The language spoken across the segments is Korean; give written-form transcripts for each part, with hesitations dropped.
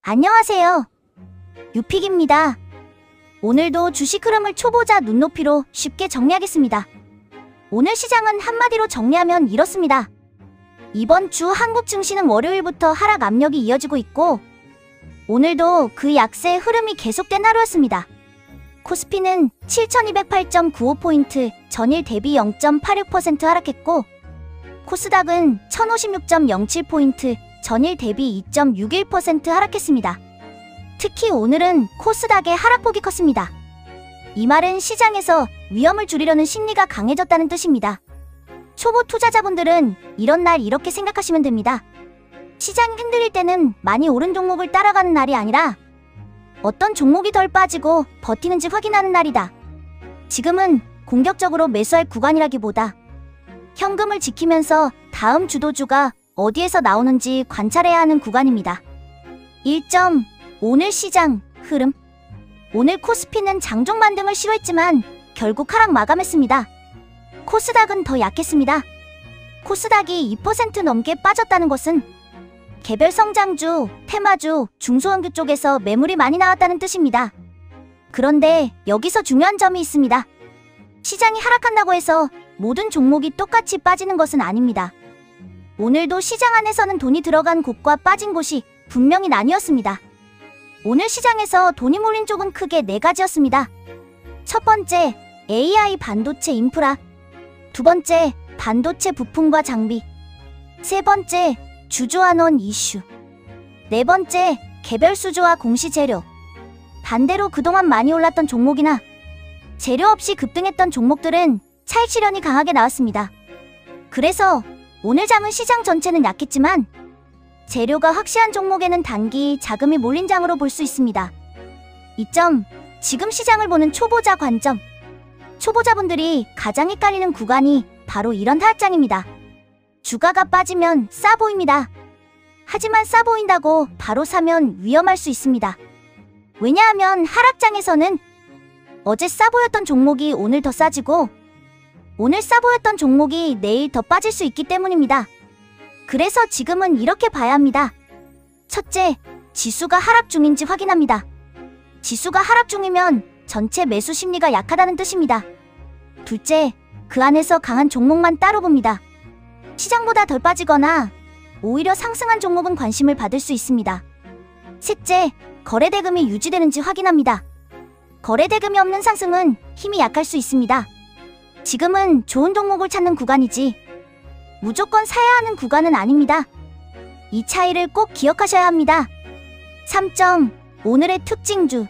안녕하세요. 유픽입니다. 오늘도 주식 흐름을 초보자 눈높이로 쉽게 정리하겠습니다. 오늘 시장은 한마디로 정리하면 이렇습니다. 이번 주 한국 증시는 월요일부터 하락 압력이 이어지고 있고 오늘도 그 약세의 흐름이 계속된 하루였습니다. 코스피는 7208.95포인트, 전일 대비 0.86% 하락했고 코스닥은 1056.07포인트, 전일 대비 2.61% 하락했습니다. 특히 오늘은 코스닥의 하락폭이 컸습니다. 이 말은 시장에서 위험을 줄이려는 심리가 강해졌다는 뜻입니다. 초보 투자자분들은 이런 날 이렇게 생각하시면 됩니다. 시장이 흔들릴 때는 많이 오른 종목을 따라가는 날이 아니라 어떤 종목이 덜 빠지고 버티는지 확인하는 날이다. 지금은 공격적으로 매수할 구간이라기보다 현금을 지키면서 다음 주도주가 어디에서 나오는지 관찰해야 하는 구간입니다. 1점. 오늘 시장 흐름. 오늘 코스피는 장중 반등을 시도했지만 결국 하락 마감했습니다. 코스닥은 더 약했습니다. 코스닥이 2% 넘게 빠졌다는 것은 개별 성장주, 테마주, 중소형주 쪽에서 매물이 많이 나왔다는 뜻입니다. 그런데 여기서 중요한 점이 있습니다. 시장이 하락한다고 해서 모든 종목이 똑같이 빠지는 것은 아닙니다. 오늘도 시장 안에서는 돈이 들어간 곳과 빠진 곳이 분명히 나뉘었습니다. 오늘 시장에서 돈이 몰린 쪽은 크게 4가지였습니다. 첫 번째, AI 반도체 인프라. 두 번째, 반도체 부품과 장비. 세 번째, 주주환원 이슈. 네 번째, 개별 수주와 공시재료. 반대로 그동안 많이 올랐던 종목이나 재료 없이 급등했던 종목들은 차익 실현이 강하게 나왔습니다. 그래서 오늘 장은 시장 전체는 약했지만 재료가 확실한 종목에는 단기 자금이 몰린 장으로 볼 수 있습니다. 2점. 지금 시장을 보는 초보자 관점. 초보자분들이 가장 헷갈리는 구간이 바로 이런 하락장입니다. 주가가 빠지면 싸 보입니다. 하지만 싸 보인다고 바로 사면 위험할 수 있습니다. 왜냐하면 하락장에서는 어제 싸 보였던 종목이 오늘 더 싸지고 오늘 싸 보였던 종목이 내일 더 빠질 수 있기 때문입니다. 그래서 지금은 이렇게 봐야 합니다. 첫째, 지수가 하락 중인지 확인합니다. 지수가 하락 중이면 전체 매수 심리가 약하다는 뜻입니다. 둘째, 그 안에서 강한 종목만 따로 봅니다. 시장보다 덜 빠지거나 오히려 상승한 종목은 관심을 받을 수 있습니다. 셋째, 거래대금이 유지되는지 확인합니다. 거래대금이 없는 상승은 힘이 약할 수 있습니다. 지금은 좋은 종목을 찾는 구간이지 무조건 사야 하는 구간은 아닙니다. 이 차이를 꼭 기억하셔야 합니다. 3점. 오늘의 특징주.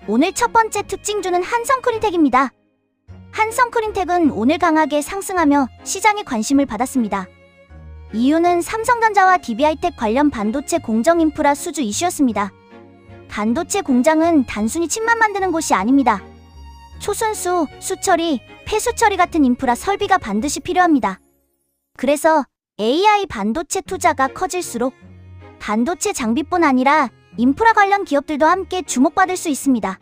오늘 첫 번째 특징주는 한성크린텍입니다. 한성크린텍은 오늘 강하게 상승하며 시장의 관심을 받았습니다. 이유는 삼성전자와 DB하이텍 관련 반도체 공정 인프라 수주 이슈였습니다. 반도체 공장은 단순히 칩만 만드는 곳이 아닙니다. 초순수, 수처리, 폐수처리 같은 인프라 설비가 반드시 필요합니다. 그래서 AI 반도체 투자가 커질수록 반도체 장비뿐 아니라 인프라 관련 기업들도 함께 주목받을 수 있습니다.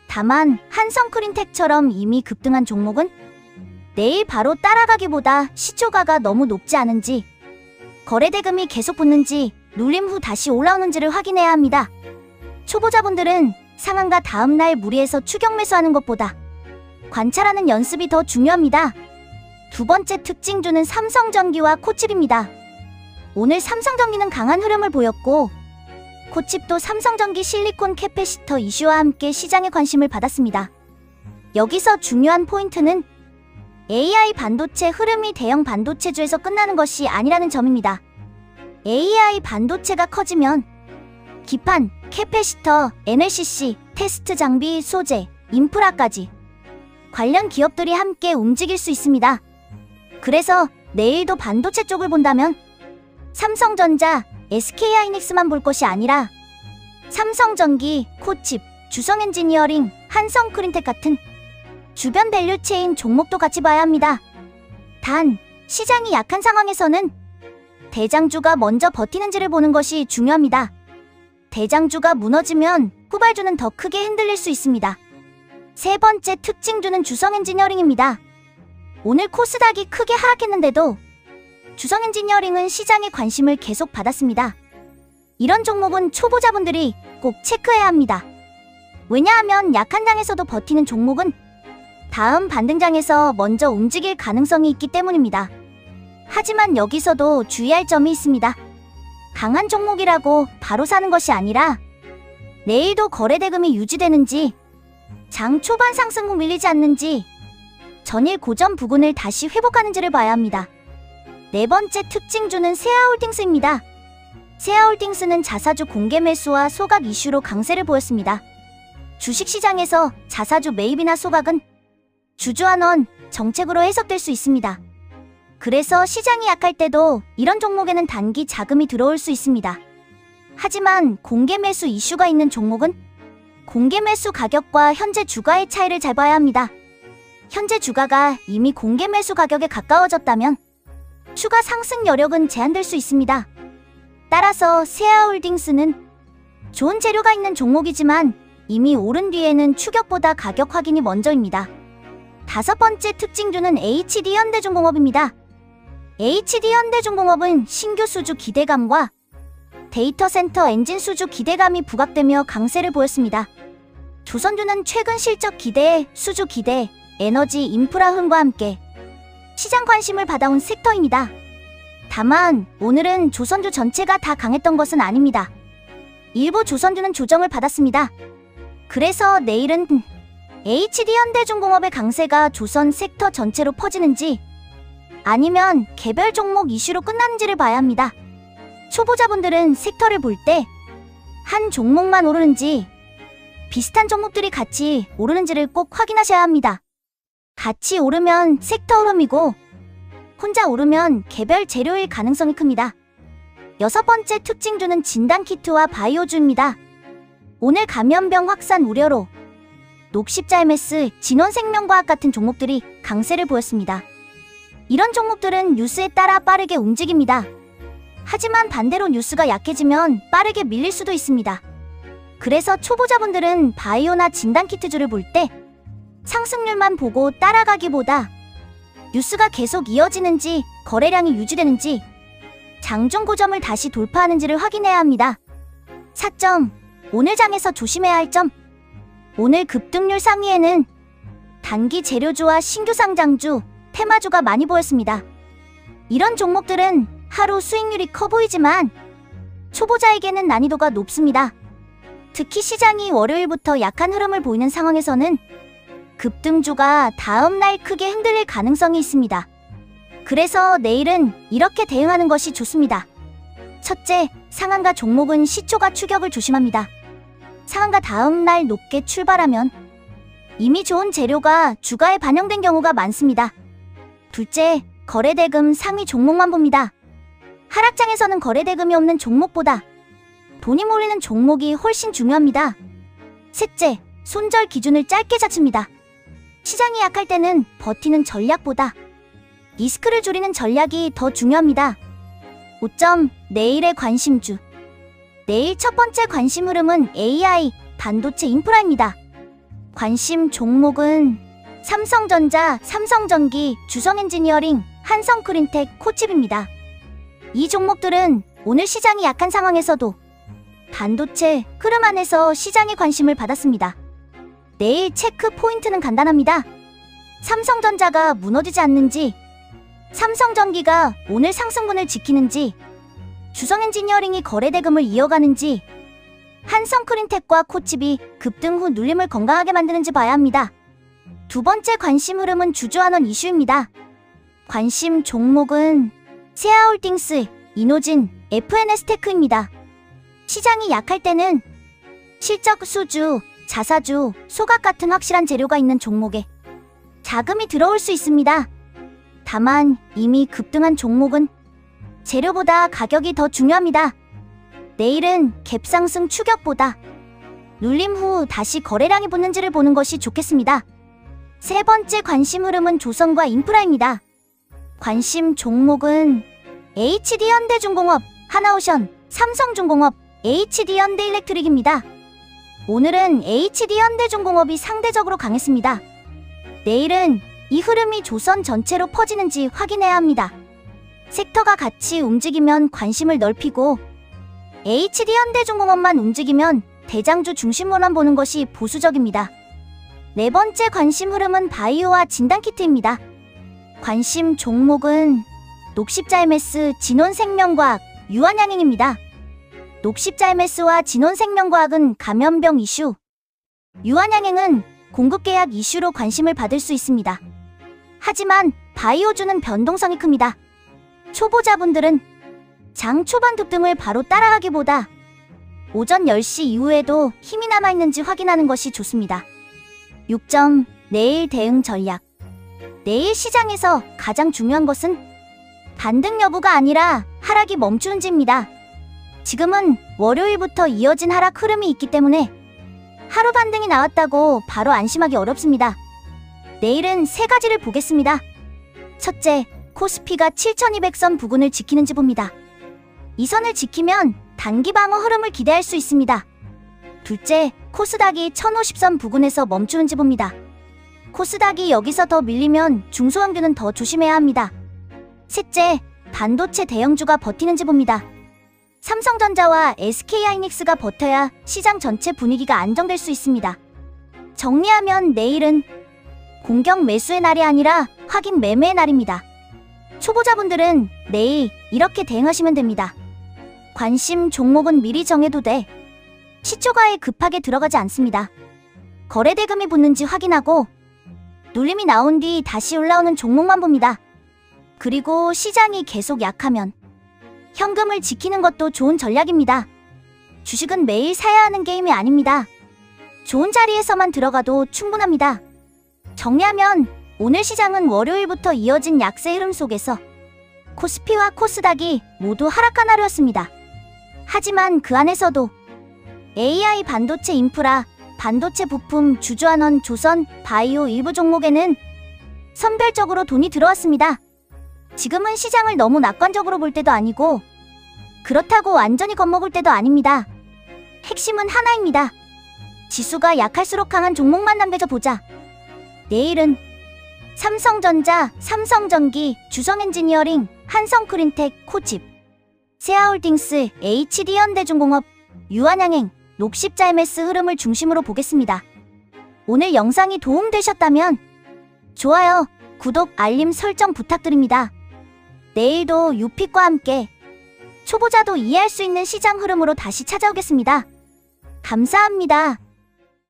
다만 한성크린텍처럼 이미 급등한 종목은 내일 바로 따라가기보다 시초가가 너무 높지 않은지, 거래대금이 계속 붙는지, 눌림 후 다시 올라오는지를 확인해야 합니다. 초보자분들은 상한가 다음날 무리해서 추격 매수하는 것보다 관찰하는 연습이 더 중요합니다. 두 번째 특징주는 삼성전기와 코칩입니다. 오늘 삼성전기는 강한 흐름을 보였고 코칩도 삼성전기 실리콘 캐패시터 이슈와 함께 시장의 관심을 받았습니다. 여기서 중요한 포인트는 AI 반도체 흐름이 대형 반도체주에서 끝나는 것이 아니라는 점입니다. AI 반도체가 커지면 기판, 캐패시터, NLCC, 테스트 장비, 소재, 인프라까지 관련 기업들이 함께 움직일 수 있습니다. 그래서 내일도 반도체 쪽을 본다면 삼성전자, SK하이닉스만 볼 것이 아니라 삼성전기, 코칩, 주성엔지니어링, 한성크린텍 같은 주변 밸류체인 종목도 같이 봐야 합니다. 단, 시장이 약한 상황에서는 대장주가 먼저 버티는지를 보는 것이 중요합니다. 대장주가 무너지면 후발주는 더 크게 흔들릴 수 있습니다. 세 번째 특징주는 주성엔지니어링입니다. 오늘 코스닥이 크게 하락했는데도 주성엔지니어링은 시장의 관심을 계속 받았습니다. 이런 종목은 초보자분들이 꼭 체크해야 합니다. 왜냐하면 약한 장에서도 버티는 종목은 다음 반등장에서 먼저 움직일 가능성이 있기 때문입니다. 하지만 여기서도 주의할 점이 있습니다. 강한 종목이라고 바로 사는 것이 아니라 내일도 거래대금이 유지되는지, 장 초반 상승 후 밀리지 않는지, 전일 고점 부근을 다시 회복하는지를 봐야 합니다. 네 번째 특징주는 세아홀딩스입니다. 세아홀딩스는 자사주 공개 매수와 소각 이슈로 강세를 보였습니다. 주식시장에서 자사주 매입이나 소각은 주주환원 정책으로 해석될 수 있습니다. 그래서 시장이 약할 때도 이런 종목에는 단기 자금이 들어올 수 있습니다. 하지만 공개 매수 이슈가 있는 종목은 공개 매수 가격과 현재 주가의 차이를 잘 봐야 합니다. 현재 주가가 이미 공개 매수 가격에 가까워졌다면 추가 상승 여력은 제한될 수 있습니다. 따라서 세아홀딩스는 좋은 재료가 있는 종목이지만 이미 오른 뒤에는 추격보다 가격 확인이 먼저입니다. 다섯 번째 특징주는 HD현대중공업입니다. HD현대중공업은 신규 수주 기대감과 데이터 센터 엔진 수주 기대감이 부각되며 강세를 보였습니다. 조선주는 최근 실적 기대, 수주 기대, 에너지 인프라 흥과 함께 시장 관심을 받아온 섹터입니다. 다만 오늘은 조선주 전체가 다 강했던 것은 아닙니다. 일부 조선주는 조정을 받았습니다. 그래서 내일은 HD현대중공업의 강세가 조선 섹터 전체로 퍼지는지 아니면 개별 종목 이슈로 끝나는지를 봐야 합니다. 초보자분들은 섹터를 볼 때 한 종목만 오르는지 비슷한 종목들이 같이 오르는지를 꼭 확인하셔야 합니다. 같이 오르면 섹터 흐름이고 혼자 오르면 개별 재료일 가능성이 큽니다. 여섯 번째 특징주는 진단키트와 바이오주입니다. 오늘 감염병 확산 우려로 녹십자 MS, 진원생명과학 같은 종목들이 강세를 보였습니다. 이런 종목들은 뉴스에 따라 빠르게 움직입니다. 하지만 반대로 뉴스가 약해지면 빠르게 밀릴 수도 있습니다. 그래서 초보자분들은 바이오나 진단키트주를 볼 때 상승률만 보고 따라가기보다 뉴스가 계속 이어지는지, 거래량이 유지되는지, 장중 고점을 다시 돌파하는지를 확인해야 합니다. 4점, 오늘 장에서 조심해야 할 점. 오늘 급등률 상위에는 단기 재료주와 신규 상장주, 테마주가 많이 보였습니다. 이런 종목들은 하루 수익률이 커 보이지만 초보자에게는 난이도가 높습니다. 특히 시장이 월요일부터 약한 흐름을 보이는 상황에서는 급등주가 다음날 크게 흔들릴 가능성이 있습니다. 그래서 내일은 이렇게 대응하는 것이 좋습니다. 첫째, 상한가 종목은 시초가 추격을 조심합니다. 상한가 다음날 높게 출발하면 이미 좋은 재료가 주가에 반영된 경우가 많습니다. 둘째, 거래대금 상위 종목만 봅니다. 하락장에서는 거래대금이 없는 종목보다 돈이 몰리는 종목이 훨씬 중요합니다. 셋째, 손절 기준을 짧게 잡습니다. 시장이 약할 때는 버티는 전략보다 리스크를 줄이는 전략이 더 중요합니다. 5점, 내일의 관심주. 내일 첫 번째 관심 흐름은 AI, 반도체 인프라입니다. 관심 종목은 삼성전자, 삼성전기, 주성엔지니어링, 한성크린텍, 코칩입니다. 이 종목들은 오늘 시장이 약한 상황에서도 반도체 흐름 안에서 시장의 관심을 받았습니다. 내일 체크 포인트는 간단합니다. 삼성전자가 무너지지 않는지, 삼성전기가 오늘 상승분을 지키는지, 주성엔지니어링이 거래대금을 이어가는지, 한성크린텍과 코칩이 급등 후 눌림을 건강하게 만드는지 봐야 합니다. 두 번째 관심 흐름은 주주환원 이슈입니다. 관심 종목은 세아홀딩스, 이노진, FNS테크입니다. 시장이 약할 때는 실적 수주, 자사주, 소각 같은 확실한 재료가 있는 종목에 자금이 들어올 수 있습니다. 다만 이미 급등한 종목은 재료보다 가격이 더 중요합니다. 내일은 갭상승 추격보다 눌림 후 다시 거래량이 붙는지를 보는 것이 좋겠습니다. 세 번째 관심 흐름은 조선과 인프라입니다. 관심 종목은 HD현대중공업, 하나오션, 삼성중공업, HD현대일렉트릭입니다. 오늘은 HD현대중공업이 상대적으로 강했습니다. 내일은 이 흐름이 조선 전체로 퍼지는지 확인해야 합니다. 섹터가 같이 움직이면 관심을 넓히고 HD 현대중공업만 움직이면 대장주 중심으로만 보는 것이 보수적입니다. 네 번째 관심 흐름은 바이오와 진단키트입니다. 관심 종목은 녹십자 MS, 진원생명과학, 유한양행입니다. 녹십자 MS와 진원생명과학은 감염병 이슈, 유한양행은 공급계약 이슈로 관심을 받을 수 있습니다. 하지만 바이오주는 변동성이 큽니다. 초보자분들은 장 초반 급등을 바로 따라가기보다 오전 10시 이후에도 힘이 남아있는지 확인하는 것이 좋습니다. 6점, 내일 대응 전략. 내일 시장에서 가장 중요한 것은 반등 여부가 아니라 하락이 멈추는지입니다. 지금은 월요일부터 이어진 하락 흐름이 있기 때문에 하루 반등이 나왔다고 바로 안심하기 어렵습니다. 내일은 세 가지를 보겠습니다. 첫째, 코스피가 7200선 부근을 지키는지 봅니다. 이 선을 지키면 단기 방어 흐름을 기대할 수 있습니다. 둘째, 코스닥이 1050선 부근에서 멈추는지 봅니다. 코스닥이 여기서 더 밀리면 중소형주는 더 조심해야 합니다. 셋째, 반도체 대형주가 버티는지 봅니다. 삼성전자와 SK하이닉스가 버텨야 시장 전체 분위기가 안정될 수 있습니다. 정리하면 내일은 공격 매수의 날이 아니라 확인 매매의 날입니다. 초보자분들은 내일 이렇게 대응하시면 됩니다. 관심 종목은 미리 정해도 돼. 시초가에 급하게 들어가지 않습니다. 거래 대금이 붙는지 확인하고 눌림이 나온 뒤 다시 올라오는 종목만 봅니다. 그리고 시장이 계속 약하면 현금을 지키는 것도 좋은 전략입니다. 주식은 매일 사야 하는 게임이 아닙니다. 좋은 자리에서만 들어가도 충분합니다. 정리하면 오늘 시장은 월요일부터 이어진 약세 흐름 속에서 코스피와 코스닥이 모두 하락한 하루였습니다. 하지만 그 안에서도 AI, 반도체 인프라, 반도체 부품, 주주환원, 조선, 바이오 일부 종목에는 선별적으로 돈이 들어왔습니다. 지금은 시장을 너무 낙관적으로 볼 때도 아니고 그렇다고 완전히 겁먹을 때도 아닙니다. 핵심은 하나입니다. 지수가 약할수록 강한 종목만 남겨져 보자. 내일은 삼성전자, 삼성전기, 주성엔지니어링, 한성크린텍, 코집, 세아홀딩스, HD현대중공업, 유한양행, 녹십자 MS 흐름을 중심으로 보겠습니다. 오늘 영상이 도움되셨다면 좋아요, 구독, 알림 설정 부탁드립니다. 내일도 유픽과 함께 초보자도 이해할 수 있는 시장 흐름으로 다시 찾아오겠습니다. 감사합니다.